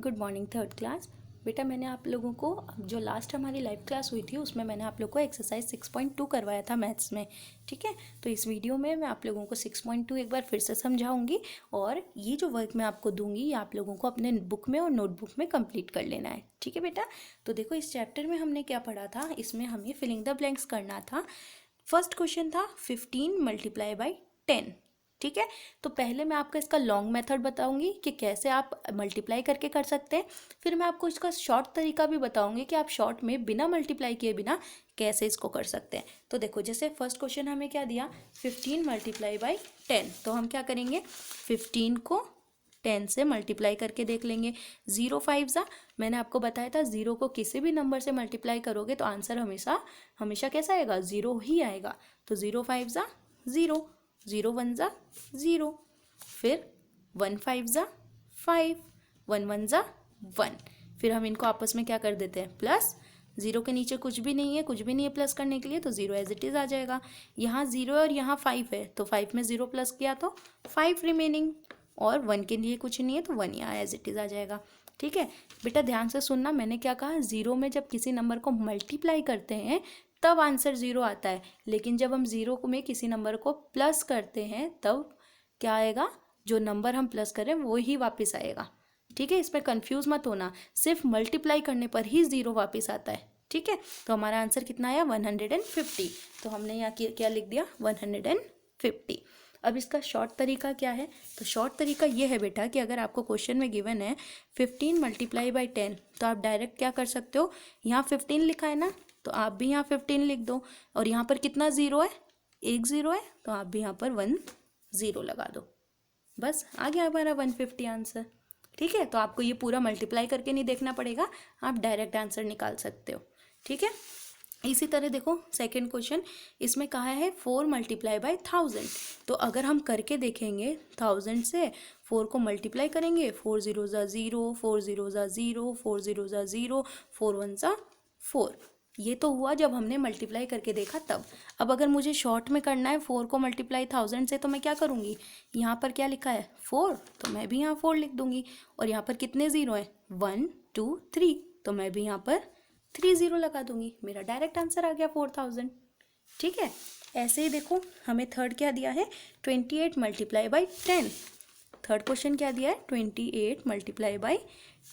Good morning third class. बेटा मैंने आप लोगों को जो लास्ट हमारी लाइव क्लास हुई थी उसमें मैंने आप लोगों को एक्सरसाइज 6.2 करवाया था मैथ्स में। ठीक है, तो इस वीडियो में मैं आप लोगों को 6.2 एक बार फिर से समझाऊंगी और ये जो वर्क मैं आपको दूंगी ये आप लोगों को अपने बुक में और नोटबुक में कंप्लीट कर लेना है। ठीक है बेटा, तो देखो इस चैप्टर में हमने क्या पढ़ा था, इसमें हमें फिलिंग द ब्लैंक्स करना था। फर्स्ट क्वेश्चन था 15 मल्टीप्लाई बाई 10। ठीक है, तो पहले मैं आपको इसका लॉन्ग मेथड बताऊंगी कि कैसे आप मल्टीप्लाई करके कर सकते हैं। फिर मैं आपको इसका शॉर्ट तरीका भी बताऊंगी कि आप शॉर्ट में बिना मल्टीप्लाई किए बिना कैसे इसको कर सकते हैं। तो देखो जैसे फर्स्ट क्वेश्चन हमें क्या दिया, 15 मल्टीप्लाई बाई 10। तो हम क्या करेंगे, 15 को 10 से मल्टीप्लाई करके देख लेंगे। 0 5 ज़ा, मैंने आपको बताया था 0 को किसी भी नंबर से मल्टीप्लाई करोगे तो आंसर हमेशा हमेशा कैसा आएगा, 0 ही आएगा। तो 0 5 ज़ा 0, 0 1 ज़ा 0, फिर 1 5 ज़ा 5, 1 1 ज़ा 1। फिर हम इनको आपस में क्या कर देते हैं, प्लस। 0 के नीचे कुछ भी नहीं है, कुछ भी नहीं है प्लस करने के लिए, तो 0 एज इट इज़ आ जाएगा। यहाँ 0 और यहाँ 5 है तो 5 में 0 प्लस किया तो 5 रिमेनिंग, और 1 के लिए कुछ नहीं है तो 1 यहाँ एज इट इज़ आ जाएगा। ठीक है बेटा, ध्यान से सुनना, मैंने क्या कहा, 0 में जब किसी नंबर को मल्टीप्लाई करते हैं तब आंसर 0 आता है, लेकिन जब हम 0 में किसी नंबर को प्लस करते हैं तब क्या आएगा, जो नंबर हम प्लस करें वो ही वापस आएगा। ठीक है, इसमें कंफ्यूज मत होना, सिर्फ मल्टीप्लाई करने पर ही 0 वापस आता है। ठीक है, तो हमारा आंसर कितना आया, 150। तो हमने यहाँ क्या लिख दिया, 150। अब इसका शॉर्ट तरीका क्या है, तो शॉर्ट तरीका ये है बेटा कि अगर आपको क्वेश्चन में गिवन है 15 मल्टीप्लाई बाई 10, तो आप डायरेक्ट क्या कर सकते हो, यहाँ 15 लिखा है ना, तो आप भी यहाँ 15 लिख दो, और यहाँ पर कितना 0 है, एक 0 है, तो आप भी यहाँ पर 1 0 लगा दो, बस आ गया हमारा 150 आंसर। ठीक है, तो आपको ये पूरा मल्टीप्लाई करके नहीं देखना पड़ेगा, आप डायरेक्ट आंसर निकाल सकते हो। ठीक है, इसी तरह देखो सेकंड क्वेश्चन, इसमें कहा है 4 मल्टीप्लाई बाई 1000। तो अगर हम करके देखेंगे 1000 से 4 को मल्टीप्लाई करेंगे, 4 0 ज़ा 0, 4 0 ज़ा 0, 4 0 ज़ा 0, 4 1 ज़ा 4। ये तो हुआ जब हमने मल्टीप्लाई करके देखा तब। अब अगर मुझे शॉर्ट में करना है 4 को मल्टीप्लाई 1000 से, तो मैं क्या करूँगी, यहाँ पर क्या लिखा है 4, तो मैं भी यहाँ 4 लिख दूँगी, और यहाँ पर कितने 0 हैं, 1 2 3, तो मैं भी यहाँ पर 3 0 लगा दूंगी, मेरा डायरेक्ट आंसर आ गया 4000। ठीक है, ऐसे ही देखो हमें थर्ड क्या दिया है, 28 मल्टीप्लाई बाई 10। थर्ड क्वेश्चन क्या दिया है, 28 मल्टीप्लाई बाई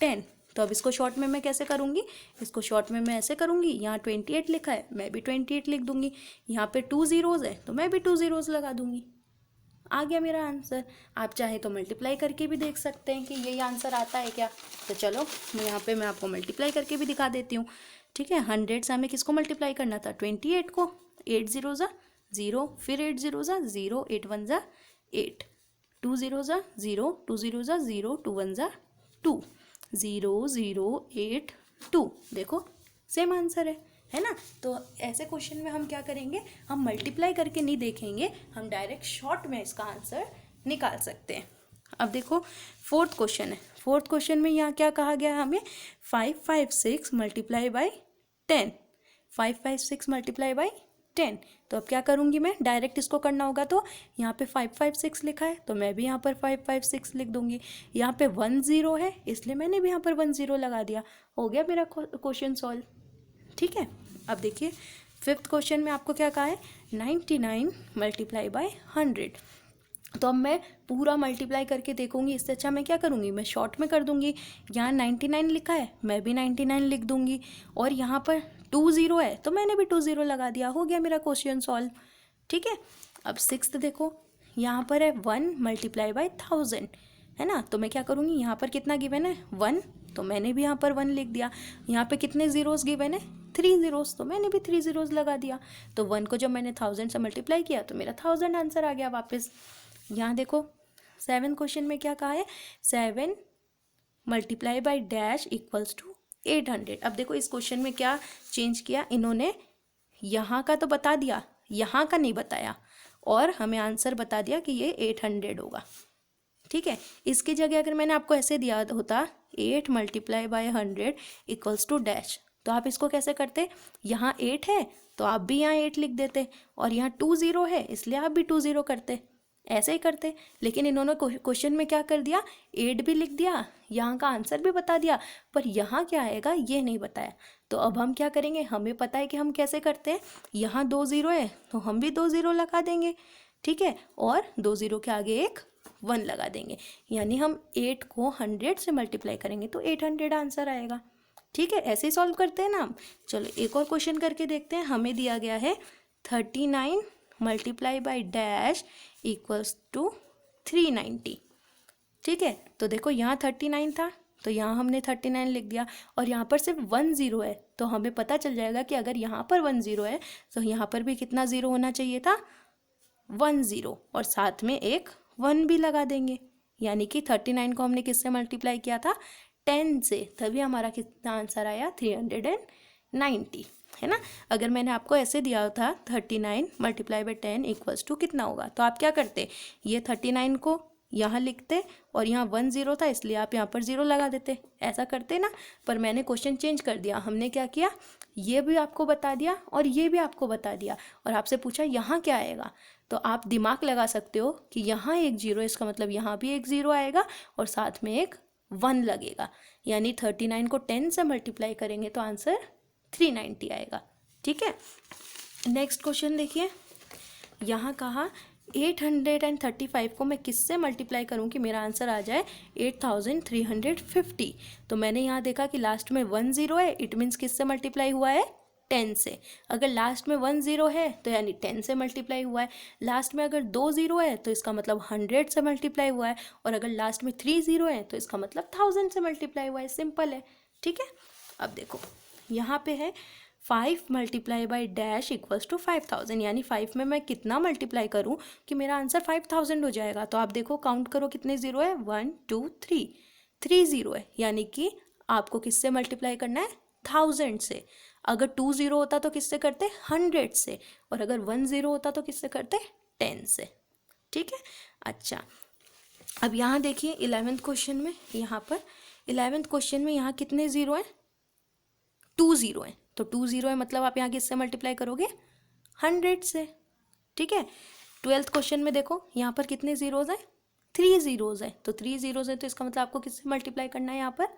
10। तो अब इसको शॉर्ट में मैं कैसे करूँगी, इसको शॉर्ट में मैं ऐसे करूँगी, यहाँ 28 लिखा है मैं भी 28 लिख दूँगी, यहाँ पे 2 zeros है तो मैं भी 2 zeros लगा दूँगी, आ गया मेरा आंसर। आप चाहे तो मल्टीप्लाई करके भी देख सकते हैं कि यही आंसर आता है क्या, तो चलो मैं आपको मल्टीप्लाई करके भी दिखा देती हूँ। ठीक है, 100 से हमें किसको मल्टीप्लाई करना था, 28 को, 8 0 ज़ा 0, फिर 8 0 ज़ा 0, 8 1 ज़ा 8, 2 0 ज़ा 0, 2 0 ज़ा 0, 2 1 ज़ा 2, 0 0 8 2। देखो सेम आंसर है ना। तो ऐसे क्वेश्चन में हम क्या करेंगे, हम मल्टीप्लाई करके नहीं देखेंगे, हम डायरेक्ट शॉर्ट में इसका आंसर निकाल सकते हैं। अब देखो फोर्थ क्वेश्चन है, फोर्थ क्वेश्चन में यहाँ क्या कहा गया है हमें, 556 मल्टीप्लाई बाई 10, 556 मल्टीप्लाई बाई 10। तो अब क्या करूँगी मैं, डायरेक्ट इसको करना होगा, तो यहाँ पे 556 लिखा है तो मैं भी यहाँ पर 556 लिख दूँगी, यहाँ पे 1 0 है इसलिए मैंने भी यहाँ पर 1 0 लगा दिया, हो गया मेरा क्वेश्चन सॉल्व। ठीक है, अब देखिए फिफ्थ क्वेश्चन में आपको क्या कहा है, 99 मल्टीप्लाई बाई 100। तो अब मैं पूरा मल्टीप्लाई करके देखूंगी, इससे अच्छा मैं क्या करूंगी, मैं शॉर्ट में कर दूंगी। यहाँ 99 लिखा है मैं भी 99 लिख दूंगी, और यहाँ पर 2 0 है तो मैंने भी 2 0 लगा दिया, हो गया मेरा क्वेश्चन सॉल्व। ठीक है, अब सिक्स्थ देखो, यहाँ पर है 1 मल्टीप्लाई बाई 1000, है ना, तो मैं क्या करूँगी, यहाँ पर कितना गिवन है 1, तो मैंने भी यहाँ पर 1 लिख दिया, यहाँ पे कितने ज़ीरोज़ गिवन है 3 zeros, तो मैंने भी 3 zeros लगा दिया। तो 1 को जब मैंने 1000 से मल्टीप्लाई किया तो मेरा 1000 आंसर आ गया वापस। यहाँ देखो 7 क्वेश्चन में क्या कहा है, 7 multiply by dash equals to 800। अब देखो इस क्वेश्चन में क्या चेंज किया इन्होंने, यहाँ का तो बता दिया, यहाँ का नहीं बताया, और हमें आंसर बता दिया कि ये 800 होगा। ठीक है, इसकी जगह अगर मैंने आपको ऐसे दिया होता 8 multiply by 100 equals to dash, तो आप इसको कैसे करते, यहाँ 8 है तो आप भी यहाँ 8 लिख देते, और यहाँ 2 0 है इसलिए आप भी 2 0 करते, ऐसे ही करते, लेकिन इन्होंने क्वेश्चन में क्या कर दिया, 8 भी लिख दिया, यहाँ का आंसर भी बता दिया, पर यहाँ क्या आएगा ये नहीं बताया। तो अब हम क्या करेंगे, हमें पता है कि हम कैसे करते हैं, यहाँ 2 0 है तो हम भी 2 0 लगा देंगे, ठीक है, और 2 0 के आगे एक 1 लगा देंगे, यानी हम 8 को 100 से मल्टीप्लाई करेंगे तो 800 आंसर आएगा। ठीक है, ऐसे ही सॉल्व करते हैं ना हम। चलो एक और क्वेश्चन करके देखते हैं। हमें दिया गया है 39 multiply by dash equals to 390। ठीक है, तो देखो यहाँ 39 था तो यहाँ हमने 39 लिख दिया, और यहाँ पर सिर्फ 1 0 है, तो हमें पता चल जाएगा कि अगर यहाँ पर 1 0 है तो यहाँ पर भी कितना 0 होना चाहिए था, 1 0, और साथ में एक 1 भी लगा देंगे, यानी कि 39 को हमने किससे मल्टीप्लाई किया था, 10 से, तभी हमारा कितना आंसर आया, 390, है ना। अगर मैंने आपको ऐसे दिया था 39 मल्टीप्लाई बाई 10 इक्वल्स टू कितना होगा, तो आप क्या करते, ये 39 को यहाँ लिखते और यहाँ 1 0 था इसलिए आप यहाँ पर 0 लगा देते, ऐसा करते ना। पर मैंने क्वेश्चन चेंज कर दिया, हमने क्या किया, ये भी आपको बता दिया और ये भी आपको बता दिया, और आपसे पूछा यहाँ क्या आएगा, तो आप दिमाग लगा सकते हो कि यहाँ एक 0, इसका मतलब यहाँ भी एक 0 आएगा और साथ में एक 1 लगेगा, यानी 39 को 10 से मल्टीप्लाई करेंगे तो आंसर 390 आएगा। ठीक है, नेक्स्ट क्वेश्चन देखिए, यहाँ कहा 835 को मैं किससे मल्टीप्लाई करूँ कि मेरा आंसर आ जाए 8350। तो मैंने यहाँ देखा कि लास्ट में 1 0 है, इट मीन्स किससे मल्टीप्लाई हुआ है, 10 से। अगर लास्ट में 1 0 है तो यानी 10 से मल्टीप्लाई हुआ है, लास्ट में अगर 2 0 है तो इसका मतलब 100 से मल्टीप्लाई हुआ है, और अगर लास्ट में 3 0 है तो इसका मतलब 1000 से मल्टीप्लाई हुआ है, सिंपल है। ठीक है, अब देखो यहाँ पे है 5 multiply by dash equals to 5000, यानी 5 में मैं कितना मल्टीप्लाई करूँ कि मेरा आंसर 5000 हो जाएगा। तो आप देखो काउंट करो कितने 0 है, 1 2 3, 3 0 है, यानी कि आपको किससे मल्टीप्लाई करना है, 1000 से। अगर 2 0 होता तो किससे करते, 100 से, और अगर 1 0 होता तो किससे करते, 10 से। ठीक है, अच्छा अब यहाँ देखिए 11th क्वेश्चन में, यहाँ पर 11th क्वेश्चन में यहाँ कितने 0 हैं, 2 0 है, तो 2 0 है मतलब आप यहाँ किससे मल्टीप्लाई करोगे, 100 से। ठीक है, 12th क्वेश्चन में देखो यहाँ पर कितने जीरोज हैं, 3 जीरोज है, तो 3 जीरोज है तो इसका मतलब आपको किससे मल्टीप्लाई करना है, यहाँ पर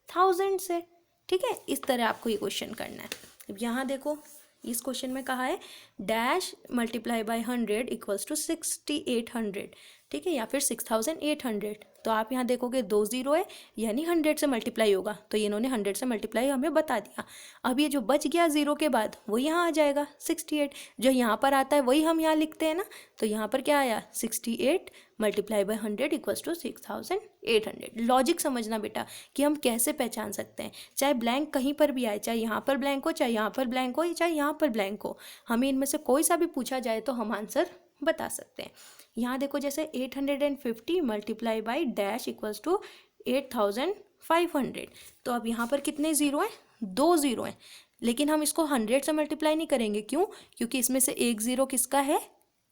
1000 से। ठीक है, इस तरह आपको ये क्वेश्चन करना है। अब यहाँ देखो इस क्वेश्चन में कहा है dash multiply by 100 equals to 6800, ठीक है, या फिर 6800। तो आप यहाँ देखोगे 2 0 है यानी 100 से मल्टीप्लाई होगा, तो ये इन्होंने 100 से मल्टीप्लाई हमें बता दिया। अब ये जो बच गया 0 के बाद वो यहाँ आ जाएगा 68, जो यहाँ पर आता है वही हम यहाँ लिखते हैं ना, तो यहाँ पर क्या आया 68 multiply by 100 equals to 6800। Logic समझना बेटा कि हम कैसे पहचान सकते हैं, चाहे ब्लैंक कहीं पर भी आए, चाहे यहाँ पर ब्लैंक हो, चाहे यहाँ पर ब्लैंक हो, चाहे यहाँ पर ब्लैंक हो, हमें इनमें से कोई सा भी पूछा जाए तो हम आंसर बता सकते हैं। यहाँ देखो जैसे 850 multiply by dash equals to 8500, तो अब यहाँ पर कितने 0 हैं, 2 0 हैं, लेकिन हम इसको 100 से मल्टीप्लाई नहीं करेंगे, क्यों, क्योंकि इसमें से एक 0 किसका है,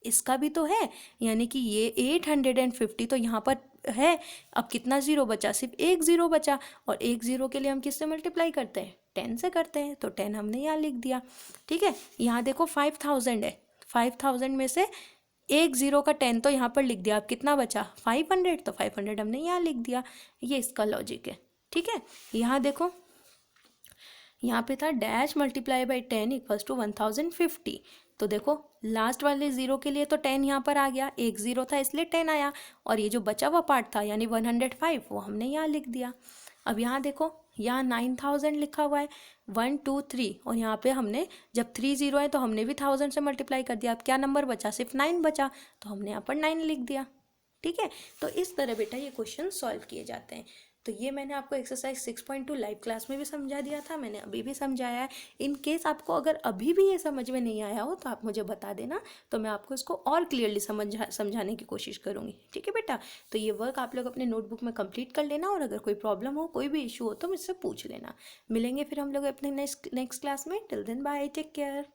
इसका भी तो है, यानी कि ये 850 तो यहाँ पर है। अब कितना 0 बचा, सिर्फ एक 0 बचा, और एक 0 के लिए हम किससे मल्टीप्लाई करते हैं, 10 से करते हैं, तो 10 हमने यहाँ लिख दिया। ठीक है, यहाँ देखो 5000 है, 5000 में से एक 0 का 10 तो यहाँ पर लिख दिया, अब कितना बचा 500, तो 500 हमने यहाँ लिख दिया, ये इसका लॉजिक है। ठीक है, यहाँ देखो यहाँ पे था dash multiply by 10 equals to 1050, तो देखो लास्ट वाले 0 के लिए तो 10 यहाँ पर आ गया, एक 0 था इसलिए 10 आया, और ये जो बचा हुआ पार्ट था यानी 105 वो हमने यहाँ लिख दिया। अब यहाँ देखो यहाँ 9000 लिखा हुआ है, 1 2 3, और यहाँ पे हमने जब 3 0 है तो हमने भी 1000 से मल्टीप्लाई कर दिया, अब क्या नंबर बचा, सिर्फ 9 बचा, तो हमने यहाँ पर 9 लिख दिया। ठीक है, तो इस तरह बेटा ये क्वेश्चन सॉल्व किए जाते हैं। तो ये मैंने आपको एक्सरसाइज 6.2 लाइव क्लास में भी समझा दिया था, मैंने अभी भी समझाया है। इन केस आपको अगर अभी भी ये समझ में नहीं आया हो तो आप मुझे बता देना, तो मैं आपको इसको और क्लियरली समझाने की कोशिश करूँगी। ठीक है बेटा, तो ये वर्क आप लोग अपने नोटबुक में कंप्लीट कर लेना, और अगर कोई प्रॉब्लम हो, कोई भी इशू हो तो मुझसे पूछ लेना। मिलेंगे फिर हम लोग अपने नेक्स्ट क्लास में। Till then bye, take care.